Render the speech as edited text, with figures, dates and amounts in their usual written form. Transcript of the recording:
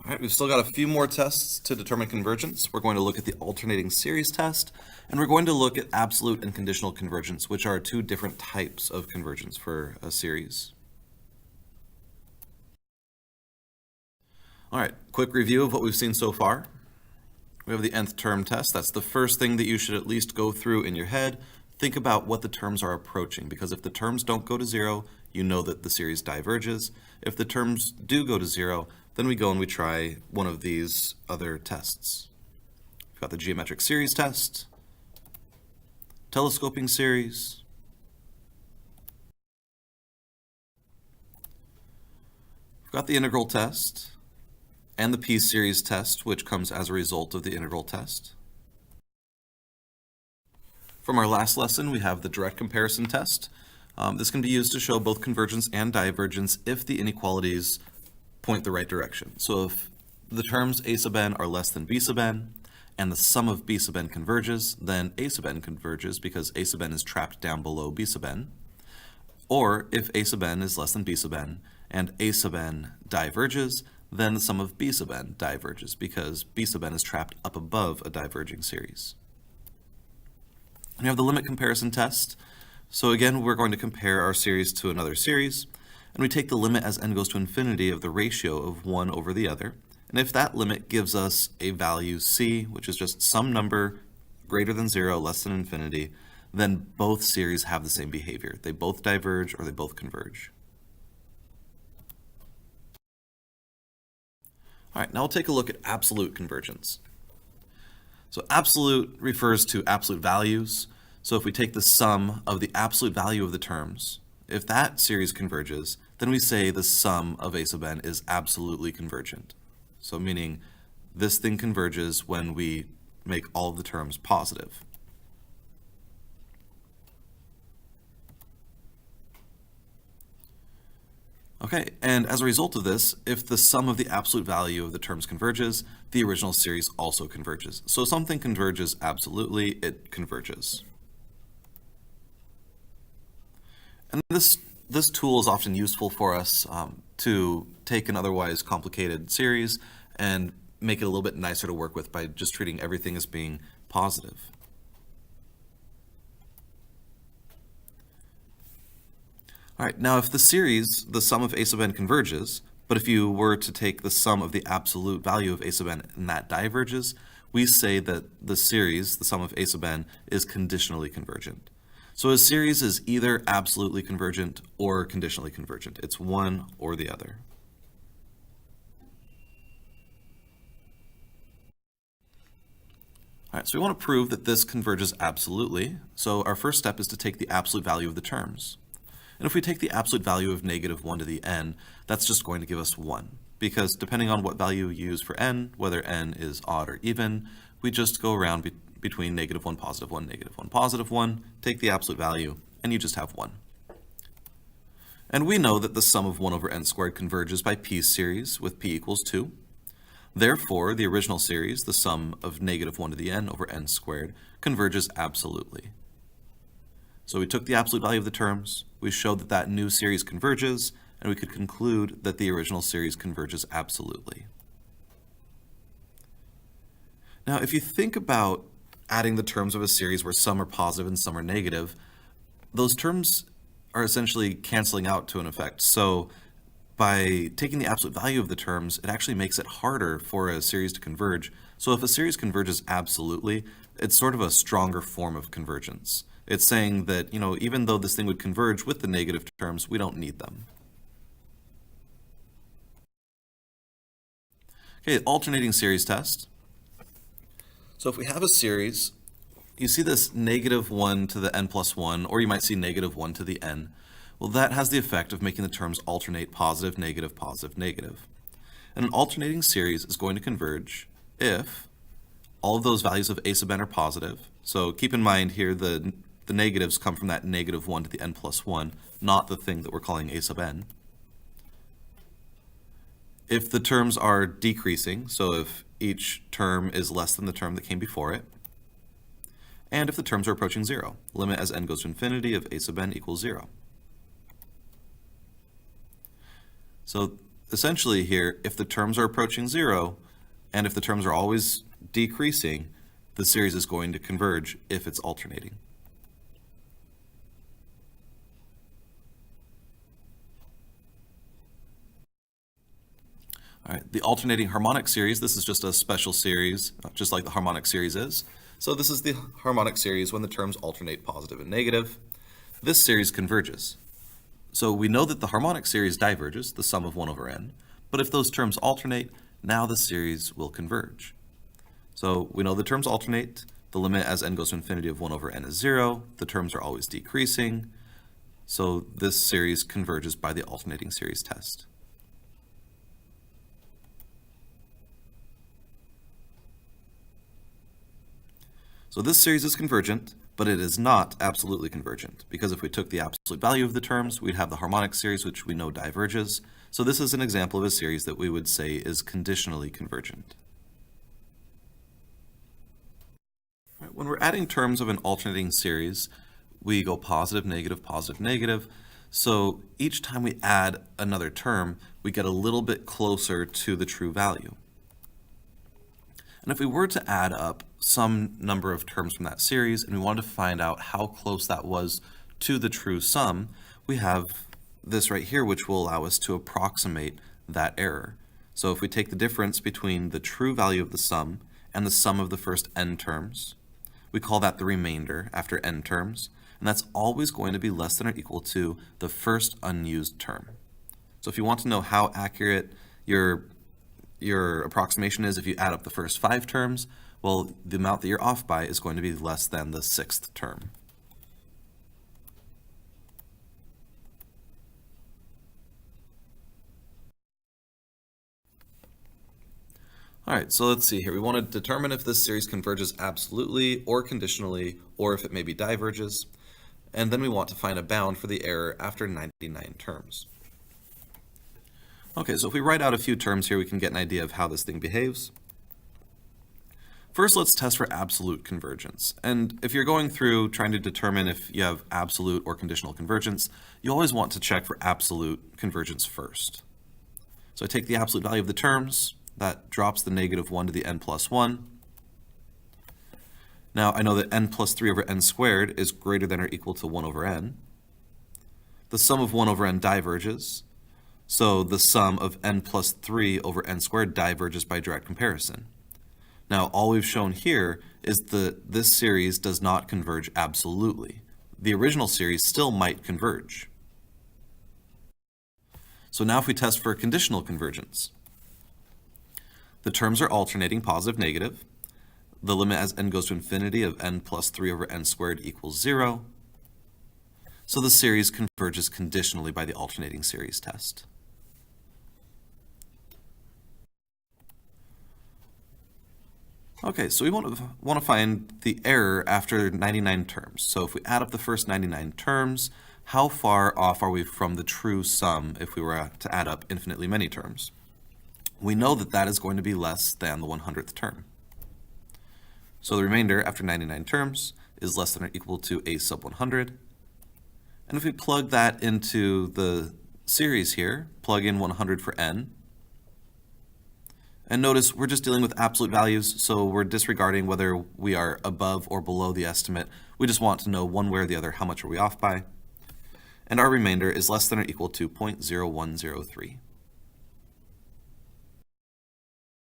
All right, we've still got a few more tests to determine convergence. We're going to look at the alternating series test, and we're going to look at absolute and conditional convergence, which are two different types of convergence for a series. All right, quick review of what we've seen so far. We have the nth term test. That's the first thing that you should at least go through in your head. Think about what the terms are approaching, because if the terms don't go to zero, you know that the series diverges. If the terms do go to zero, then we go and we try one of these other tests. We've got the geometric series test, telescoping series, we've got the integral test, and the piece series test, which comes as a result of the integral test. From our last lesson, we have the direct comparison test. This can be used to show both convergence and divergence if the inequalities point the right direction. So if the terms a sub n are less than b sub n, and the sum of b sub n converges, then a sub n converges because a sub n is trapped down below b sub n. Or if a sub n is less than b sub n, and a sub n diverges, then the sum of b sub n diverges because b sub n is trapped up above a diverging series. We have the limit comparison test. So again, we're going to compare our series to another series, and we take the limit as n goes to infinity of the ratio of one over the other. And if that limit gives us a value c, which is just some number greater than 0, less than infinity, then both series have the same behavior. They both diverge or they both converge. All right, now we'll take a look at absolute convergence. So absolute refers to absolute values. So if we take the sum of the absolute value of the terms, if that series converges, then we say the sum of a sub n is absolutely convergent. So meaning this thing converges when we make all of the terms positive. Okay, and as a result of this, if the sum of the absolute value of the terms converges, the original series also converges. So if something converges absolutely, it converges. And this tool is often useful for us to take an otherwise complicated series and make it a little bit nicer to work with by just treating everything as being positive. All right, now if the series, the sum of a sub n converges, but if you were to take the sum of the absolute value of a sub n and that diverges, we say that the series, the sum of a sub n, is conditionally convergent. So a series is either absolutely convergent or conditionally convergent. It's one or the other. All right, so we want to prove that this converges absolutely. So our first step is to take the absolute value of the terms. And if we take the absolute value of negative 1 to the n, that's just going to give us 1. Because depending on what value you use for n, whether n is odd or even, we just go around between negative 1, positive 1, negative 1, positive 1, take the absolute value, and you just have 1. And we know that the sum of 1 over n squared converges by piece series with p equals 2. Therefore, the original series, the sum of negative 1 to the n over n squared, converges absolutely. So we took the absolute value of the terms, we showed that that new series converges, and we could conclude that the original series converges absolutely. Now, if you think about adding the terms of a series where some are positive and some are negative, those terms are essentially canceling out to an effect. So by taking the absolute value of the terms, it actually makes it harder for a series to converge. So if a series converges absolutely, it's sort of a stronger form of convergence. It's saying that, even though this thing would converge with the negative terms, we don't need them. Okay, alternating series test. So if we have a series, you see this negative 1 to the n plus 1, or you might see negative 1 to the n. Well, that has the effect of making the terms alternate positive, negative, positive, negative. And an alternating series is going to converge if all of those values of a sub n are positive. So keep in mind here the negatives come from that negative 1 to the n plus 1, not the thing that we're calling a sub n. If the terms are decreasing, so if each term is less than the term that came before it, and if the terms are approaching 0, limit as n goes to infinity of a sub n equals 0. So essentially here, if the terms are approaching 0, and if the terms are always decreasing, the series is going to converge if it's alternating. All right, the alternating harmonic series, this is just a special series, just like the harmonic series is. So this is the harmonic series when the terms alternate positive and negative. This series converges. So we know that the harmonic series diverges, the sum of 1 over n, but if those terms alternate, now the series will converge. So we know the terms alternate, the limit as n goes to infinity of 1 over n is 0, the terms are always decreasing, so this series converges by the alternating series test. So this series is convergent, but it is not absolutely convergent, because if we took the absolute value of the terms, we'd have the harmonic series, which we know diverges. So this is an example of a series that we would say is conditionally convergent. Right, when we're adding terms of an alternating series, we go positive, negative, positive, negative. So each time we add another term, we get a little bit closer to the true value. And if we were to add up some number of terms from that series and we wanted to find out how close that was to the true sum, we have this right here, which will allow us to approximate that error. So if we take the difference between the true value of the sum and the sum of the first n terms, we call that the remainder after n terms, and that's always going to be less than or equal to the first unused term. So if you want to know how accurate your approximation is if you add up the first 5 terms, well, the amount that you're off by is going to be less than the 6th term. All right, so let's see here. We want to determine if this series converges absolutely or conditionally, or if it maybe diverges. And then we want to find a bound for the error after 99 terms. Okay, so if we write out a few terms here, we can get an idea of how this thing behaves. First, let's test for absolute convergence. And if you're going through trying to determine if you have absolute or conditional convergence, you always want to check for absolute convergence first. So I take the absolute value of the terms, that drops the negative 1 to the n plus 1. Now I know that n plus 3 over n squared is greater than or equal to 1 over n. The sum of 1 over n diverges, so the sum of n plus 3 over n squared diverges by direct comparison. Now all we've shown here is that this series does not converge absolutely. The original series still might converge. So now if we test for conditional convergence, the terms are alternating positive, negative. The limit as n goes to infinity of n plus 3 over n squared equals 0. So the series converges conditionally by the alternating series test. Okay, so we want to find the error after 99 terms. So if we add up the first 99 terms, how far off are we from the true sum if we were to add up infinitely many terms? We know that that is going to be less than the 100th term. So the remainder after 99 terms is less than or equal to a sub 100. And if we plug that into the series here, plug in 100 for n, and notice we're just dealing with absolute values, so we're disregarding whether we are above or below the estimate. We just want to know one way or the other how much are we off by. And our remainder is less than or equal to 0.0103.